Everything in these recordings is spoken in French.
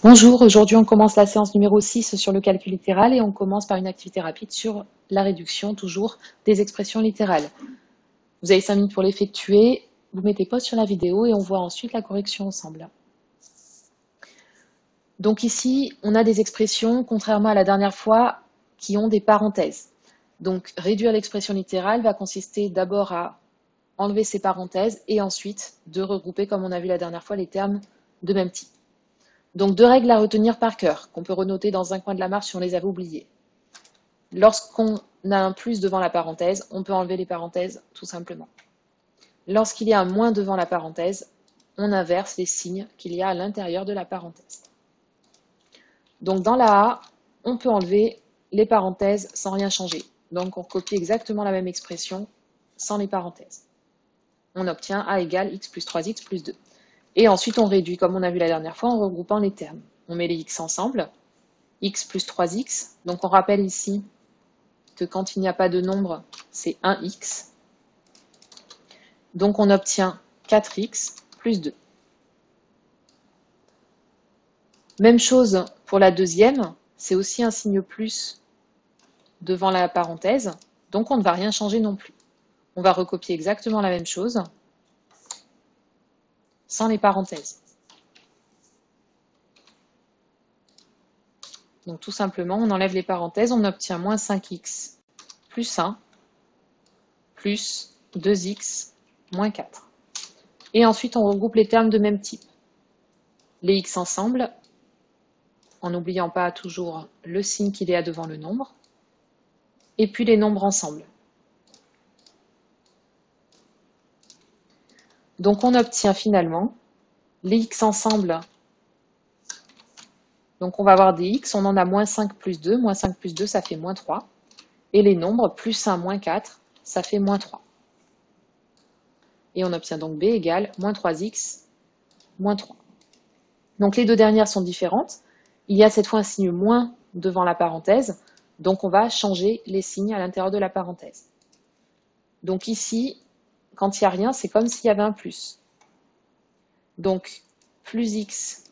Bonjour, aujourd'hui on commence la séance numéro 6 sur le calcul littéral et on commence par une activité rapide sur la réduction, toujours des expressions littérales. Vous avez 5 minutes pour l'effectuer, vous mettez pause sur la vidéo et on voit ensuite la correction ensemble. Donc ici, on a des expressions, contrairement à la dernière fois, qui ont des parenthèses. Donc réduire l'expression littérale va consister d'abord à enlever ces parenthèses et ensuite de regrouper, comme on a vu la dernière fois, les termes de même type. Donc, deux règles à retenir par cœur, qu'on peut renoter dans un coin de la marge si on les avait oubliées. Lorsqu'on a un plus devant la parenthèse, on peut enlever les parenthèses tout simplement. Lorsqu'il y a un moins devant la parenthèse, on inverse les signes qu'il y a à l'intérieur de la parenthèse. Donc, dans la A, on peut enlever les parenthèses sans rien changer. Donc, on copie exactement la même expression sans les parenthèses. On obtient A égale x plus 3x plus 2. Et ensuite, on réduit, comme on a vu la dernière fois, en regroupant les termes. On met les x ensemble, x plus 3x. Donc, on rappelle ici que quand il n'y a pas de nombre, c'est 1x. Donc, on obtient 4x plus 2. Même chose pour la deuxième, c'est aussi un signe plus devant la parenthèse. Donc, on ne va rien changer non plus. On va recopier exactement la même chose sans les parenthèses. Donc tout simplement, on enlève les parenthèses, on obtient moins 5x plus 1 plus 2x moins 4. Et ensuite, on regroupe les termes de même type. Les x ensemble, en n'oubliant pas toujours le signe qu'il y a devant le nombre, et puis les nombres ensemble. Donc on obtient finalement les x ensemble. Donc on va avoir des x, on en a moins 5 plus 2, moins 5 plus 2 ça fait moins 3. Et les nombres, plus 1 moins 4, ça fait moins 3. Et on obtient donc b égale moins 3x moins 3. Donc les deux dernières sont différentes. Il y a cette fois un signe moins devant la parenthèse, donc on va changer les signes à l'intérieur de la parenthèse. Donc ici, quand il n'y a rien, c'est comme s'il y avait un plus. Donc plus x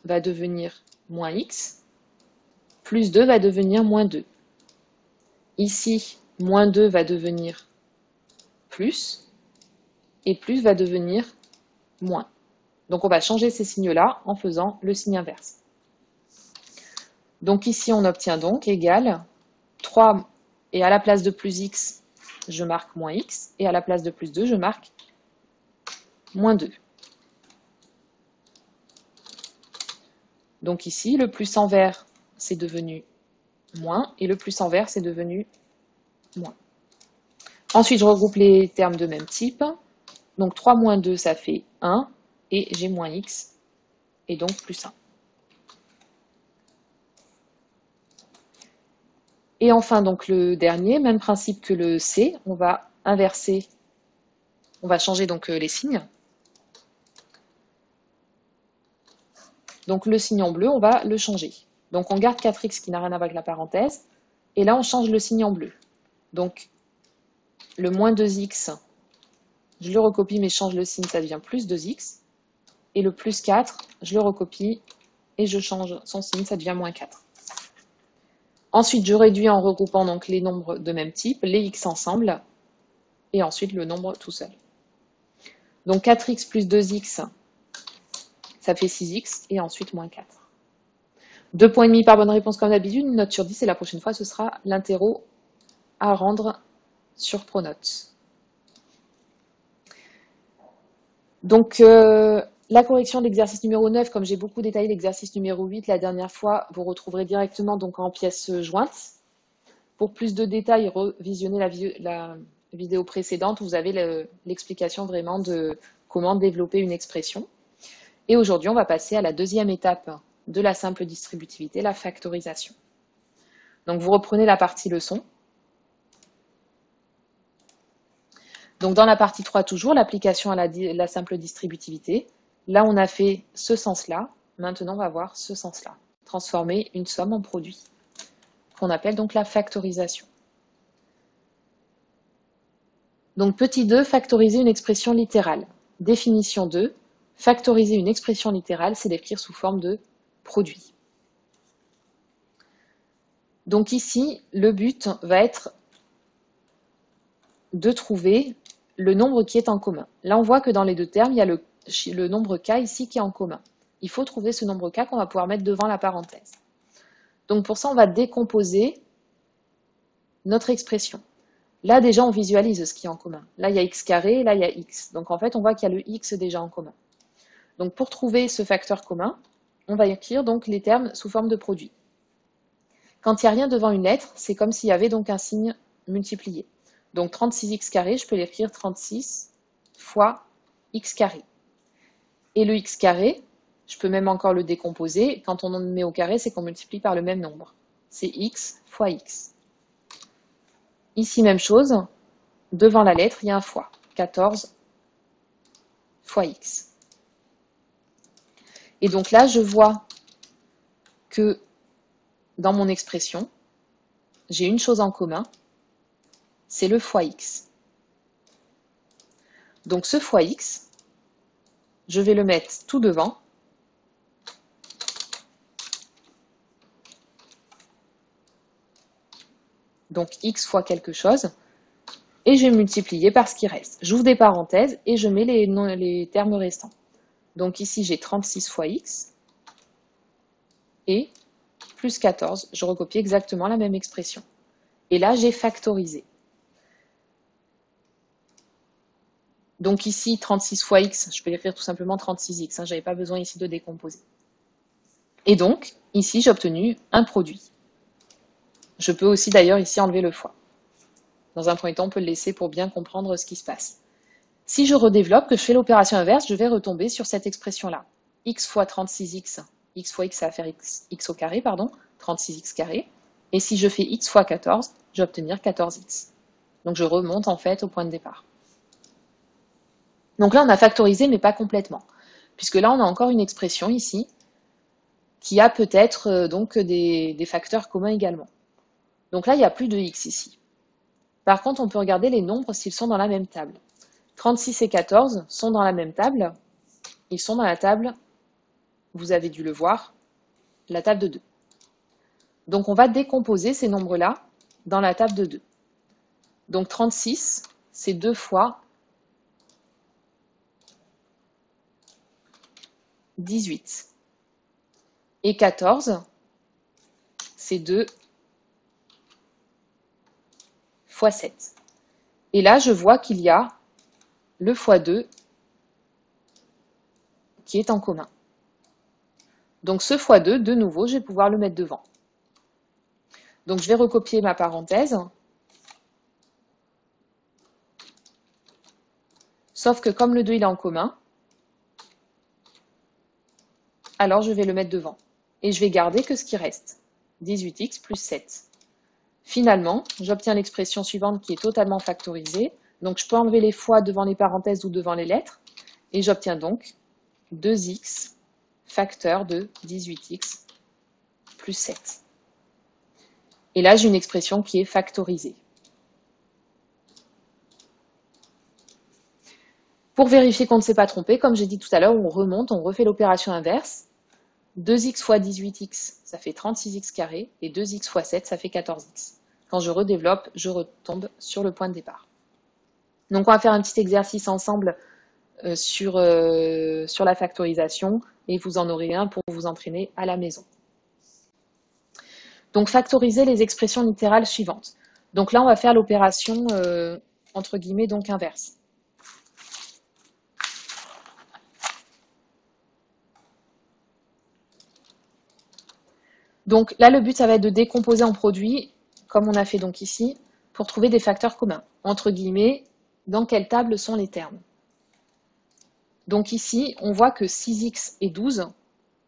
va devenir moins x, plus 2 va devenir moins 2. Ici, moins 2 va devenir plus, et plus va devenir moins. Donc on va changer ces signes-là en faisant le signe inverse. Donc ici, on obtient donc égal 3, et à la place de plus x, je marque moins x, et à la place de plus 2, je marque moins 2. Donc ici, le plus en vert, c'est devenu moins, et le plus en vert, c'est devenu moins. Ensuite, je regroupe les termes de même type. Donc 3 moins 2, ça fait 1, et j'ai moins x, et donc plus 1. Et enfin, donc le dernier, même principe que le C, on va inverser, on va changer donc les signes. Donc le signe en bleu, on va le changer. Donc on garde 4x qui n'a rien à voir avec la parenthèse, et là on change le signe en bleu. Donc le moins 2x, je le recopie mais je change le signe, ça devient plus 2x. Et le plus 4, je le recopie et je change son signe, ça devient moins 4. Ensuite, je réduis en regroupant donc les nombres de même type, les x ensemble, et ensuite le nombre tout seul. Donc 4x plus 2x, ça fait 6x, et ensuite moins 4. 2,5 points par bonne réponse comme d'habitude, une note sur 10, et la prochaine fois, ce sera l'interro à rendre sur Pronote. Donc, la correction de l'exercice numéro 9, comme j'ai beaucoup détaillé l'exercice numéro 8 la dernière fois, vous retrouverez directement donc en pièces jointes. Pour plus de détails, revisionnez la vidéo précédente, vous avez l'explication vraiment de comment développer une expression. Et aujourd'hui, on va passer à la deuxième étape de la simple distributivité, la factorisation. Donc, vous reprenez la partie leçon. Donc, dans la partie 3, toujours, l'application à la simple distributivité. Là, on a fait ce sens-là. Maintenant, on va voir ce sens-là. Transformer une somme en produit, qu'on appelle donc la factorisation. Donc, petit 2, factoriser une expression littérale. Définition 2. factoriser une expression littérale, c'est d'écrire sous forme de produit. Donc ici, le but va être de trouver le nombre qui est en commun. Là, on voit que dans les deux termes, il y a le nombre k ici qui est en commun. Il faut trouver ce nombre k qu'on va pouvoir mettre devant la parenthèse. Donc pour ça, on va décomposer notre expression. Là, déjà, on visualise ce qui est en commun. Là, il y a x carré, là, il y a x. Donc en fait, on voit qu'il y a le x déjà en commun. Donc pour trouver ce facteur commun, on va écrire donc les termes sous forme de produit. Quand il n'y a rien devant une lettre, c'est comme s'il y avait donc un signe multiplié. Donc 36x carré, je peux l'écrire 36 fois x carré. Et le x carré, je peux même encore le décomposer. Quand on en met au carré, c'est qu'on multiplie par le même nombre. C'est x fois x. Ici, même chose. Devant la lettre, il y a un fois. 14 fois x. Et donc là, je vois que dans mon expression, j'ai une chose en commun, c'est le fois x. Donc ce fois x, je vais le mettre tout devant. Donc x fois quelque chose. Et je vais multiplier par ce qui reste. J'ouvre des parenthèses et je mets les termes restants. Donc ici, j'ai 36 fois x et plus 14. Je recopie exactement la même expression. Et là, j'ai factorisé. Donc ici, 36 fois x, je peux écrire tout simplement 36x. Je n'avais pas besoin ici de décomposer. Et donc, ici, j'ai obtenu un produit. Je peux aussi d'ailleurs ici enlever le fois. Dans un premier temps, on peut le laisser pour bien comprendre ce qui se passe. Si je redéveloppe, que je fais l'opération inverse, je vais retomber sur cette expression-là. X fois 36x, x fois x, ça va faire x au carré, pardon, 36x carré. Et si je fais x fois 14, je vais obtenir 14x. Donc je remonte en fait au point de départ. Donc là, on a factorisé, mais pas complètement. Puisque là, on a encore une expression ici, qui a peut-être donc des facteurs communs également. Donc là, il n'y a plus de x ici. Par contre, on peut regarder les nombres s'ils sont dans la même table. 36 et 14 sont dans la même table. Ils sont dans la table, vous avez dû le voir, la table de 2. Donc on va décomposer ces nombres-là dans la table de 2. Donc 36, c'est 2 fois 18. Et 14, c'est 2 fois 7. Et là, je vois qu'il y a le fois 2 qui est en commun. Donc ce fois 2, de nouveau, je vais pouvoir le mettre devant. Donc je vais recopier ma parenthèse. Sauf que comme le 2 il est en commun, alors je vais le mettre devant. Et je vais garder que ce qui reste. 18x plus 7. Finalement, j'obtiens l'expression suivante qui est totalement factorisée. Donc je peux enlever les fois devant les parenthèses ou devant les lettres. Et j'obtiens donc 2x facteur de 18x plus 7. Et là, j'ai une expression qui est factorisée. Pour vérifier qu'on ne s'est pas trompé, comme j'ai dit tout à l'heure, on remonte, on refait l'opération inverse. 2x fois 18x, ça fait 36x carré, et 2x fois 7, ça fait 14x. Quand je redéveloppe, je retombe sur le point de départ. Donc on va faire un petit exercice ensemble sur la factorisation, et vous en aurez un pour vous entraîner à la maison. Donc factoriser les expressions littérales suivantes. Donc là, on va faire l'opération entre guillemets donc inverse. Donc là, le but, ça va être de décomposer en produits, comme on a fait donc ici, pour trouver des facteurs communs. Entre guillemets, dans quelle table sont les termes. Donc ici, on voit que 6x et 12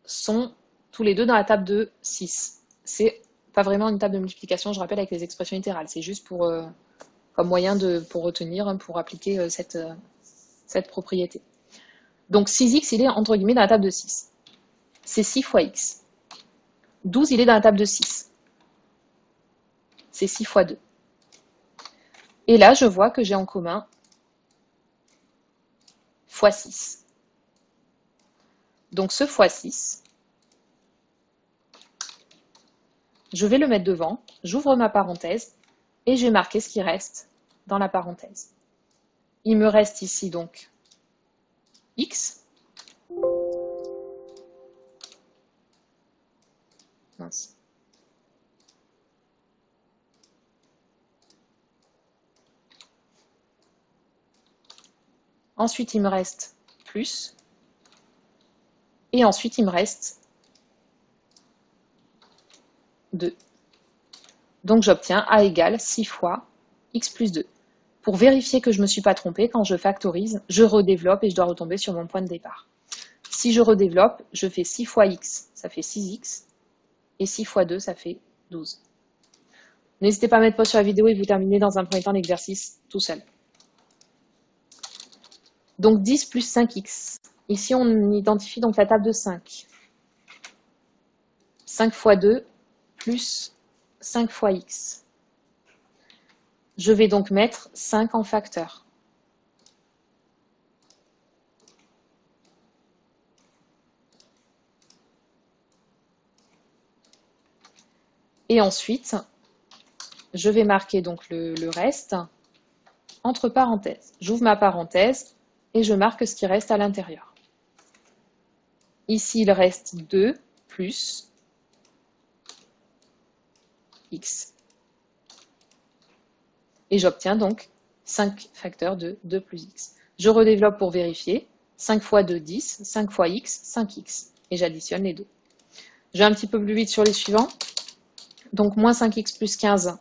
sont tous les deux dans la table de 6. C'est pas vraiment une table de multiplication, je rappelle, avec les expressions littérales. C'est juste pour, comme moyen pour retenir, pour appliquer cette propriété. Donc 6x, il est entre guillemets dans la table de 6. C'est 6 fois x. 12, il est dans la table de 6. C'est 6 fois 2. Et là, je vois que j'ai en commun fois 6. Donc ce fois 6, je vais le mettre devant, j'ouvre ma parenthèse et je vais marquer ce qui reste dans la parenthèse. Il me reste ici donc x. Mince. Ensuite, il me reste plus. Et ensuite, il me reste 2. Donc, j'obtiens A égale 6 fois x plus 2. Pour vérifier que je ne me suis pas trompée, quand je factorise, je redéveloppe et je dois retomber sur mon point de départ. Si je redéveloppe, je fais 6 fois x, ça fait 6x. Et 6 fois 2, ça fait 12. N'hésitez pas à mettre pause sur la vidéo et vous terminez dans un premier temps l'exercice tout seul. Donc 10 plus 5x. Ici, on identifie donc la table de 5. 5 fois 2 plus 5 fois x. Je vais donc mettre 5 en facteur. Et ensuite, je vais marquer donc le reste entre parenthèses. J'ouvre ma parenthèse et je marque ce qui reste à l'intérieur. Ici, il reste 2 plus x. Et j'obtiens donc 5 facteurs de 2 plus x. Je redéveloppe pour vérifier. 5 fois 2, 10. 5 fois x, 5x. Et j'additionne les deux. Je vais un petit peu plus vite sur les suivants. Donc, moins 5x plus 15.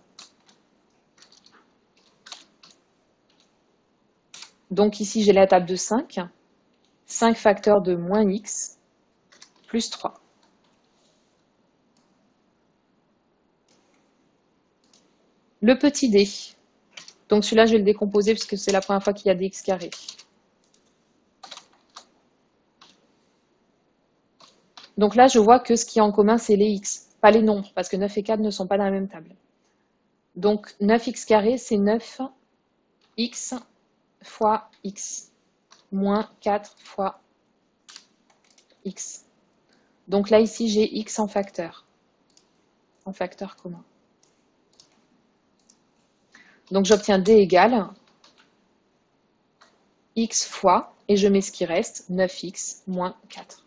Donc ici, j'ai la table de 5. 5 facteurs de moins x plus 3. Le petit d. Donc celui-là, je vais le décomposer puisque c'est la première fois qu'il y a des x carrés. Donc là, je vois que ce qui est en commun, c'est les x, pas les nombres, parce que 9 et 4 ne sont pas dans la même table. Donc 9x carré, c'est 9x fois x, moins 4 fois x. Donc là, ici, j'ai x en facteur commun. Donc j'obtiens d égale x fois, et je mets ce qui reste, 9x moins 4.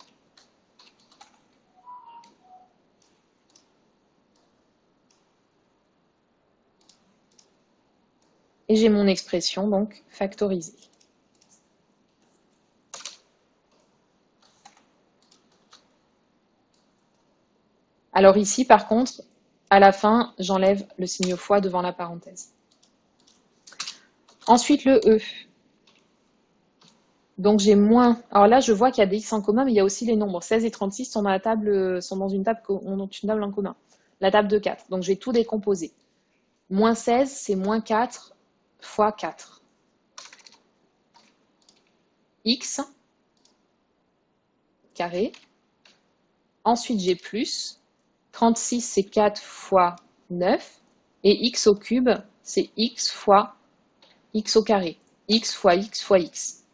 Et j'ai mon expression donc factorisée. Alors ici, par contre, à la fin, j'enlève le signe fois devant la parenthèse. Ensuite, le E. Donc j'ai moins. Alors là, je vois qu'il y a des x en commun, mais il y a aussi les nombres. 16 et 36 sont dans, dans une table en commun. La table de 4. Donc je vais tout décomposer. Moins 16, c'est moins 4 fois 4. X carré. Ensuite, j'ai plus. 36, c'est 4 fois 9. Et x au cube, c'est x fois x au carré. X fois x fois x.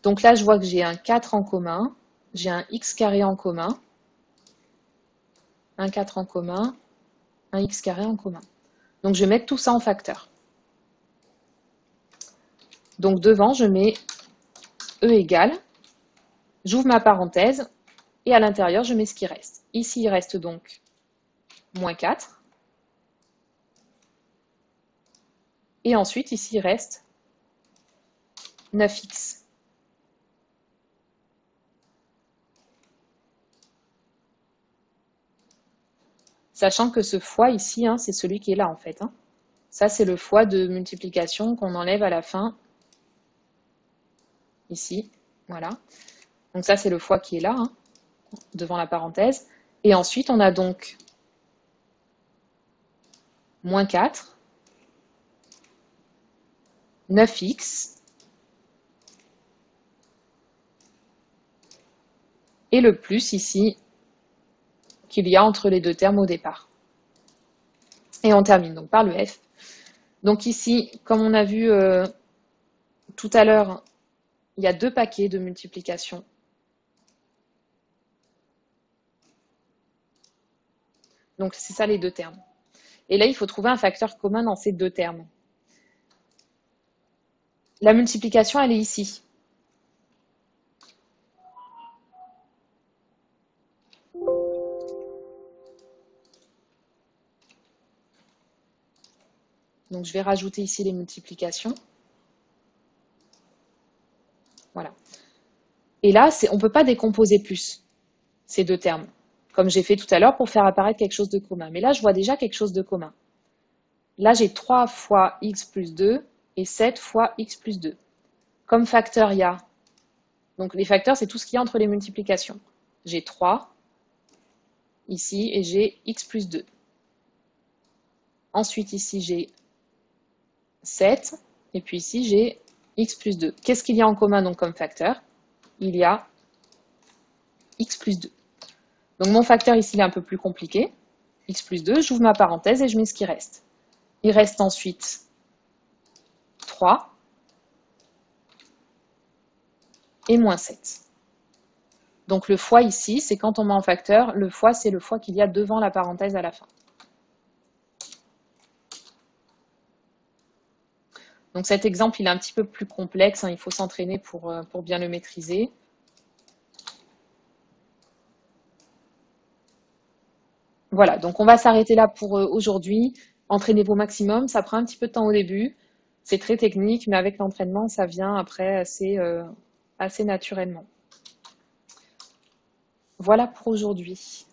Donc là, je vois que j'ai un 4 en commun. J'ai un x carré en commun. Un 4 en commun. Un x carré en commun. Donc je vais mettre tout ça en facteur. Donc devant, je mets E égale. J'ouvre ma parenthèse. Et à l'intérieur, je mets ce qui reste. Ici, il reste donc moins 4. Et ensuite, ici, il reste 9x. Sachant que ce fois ici, hein, c'est celui qui est là en fait. Hein. Ça, c'est le fois de multiplication qu'on enlève à la fin. Ici, voilà. Donc ça, c'est le fois qui est là, hein, devant la parenthèse. Et ensuite, on a donc moins 4, 9x, et le plus ici qu'il y a entre les deux termes au départ. Et on termine donc par le f. Donc ici, comme on a vu tout à l'heure, il y a deux paquets de multiplication. Donc c'est ça les deux termes. Et là, il faut trouver un facteur commun dans ces deux termes. La multiplication, elle est ici. Donc je vais rajouter ici les multiplications. Voilà. Et là, on ne peut pas décomposer plus ces deux termes, comme j'ai fait tout à l'heure pour faire apparaître quelque chose de commun. Mais là, je vois déjà quelque chose de commun. Là, j'ai 3 fois x plus 2 et 7 fois x plus 2. Comme facteur, il y a... Donc les facteurs, c'est tout ce qu'il y a entre les multiplications. J'ai 3 ici et j'ai x plus 2. Ensuite, ici, j'ai 7. Et puis ici, j'ai x plus 2. Qu'est-ce qu'il y a en commun donc comme facteur? Il y a x plus 2. Donc mon facteur ici, il est un peu plus compliqué. X plus 2, j'ouvre ma parenthèse et je mets ce qui reste. Il reste ensuite 3 et moins 7. Donc le fois ici, c'est quand on met en facteur, le fois, c'est le fois qu'il y a devant la parenthèse à la fin. Donc cet exemple, il est un petit peu plus complexe, hein, il faut s'entraîner pour bien le maîtriser. Voilà, donc on va s'arrêter là pour aujourd'hui. Entraînez-vous au maximum, ça prend un petit peu de temps au début. C'est très technique, mais avec l'entraînement, ça vient après assez naturellement. Voilà pour aujourd'hui.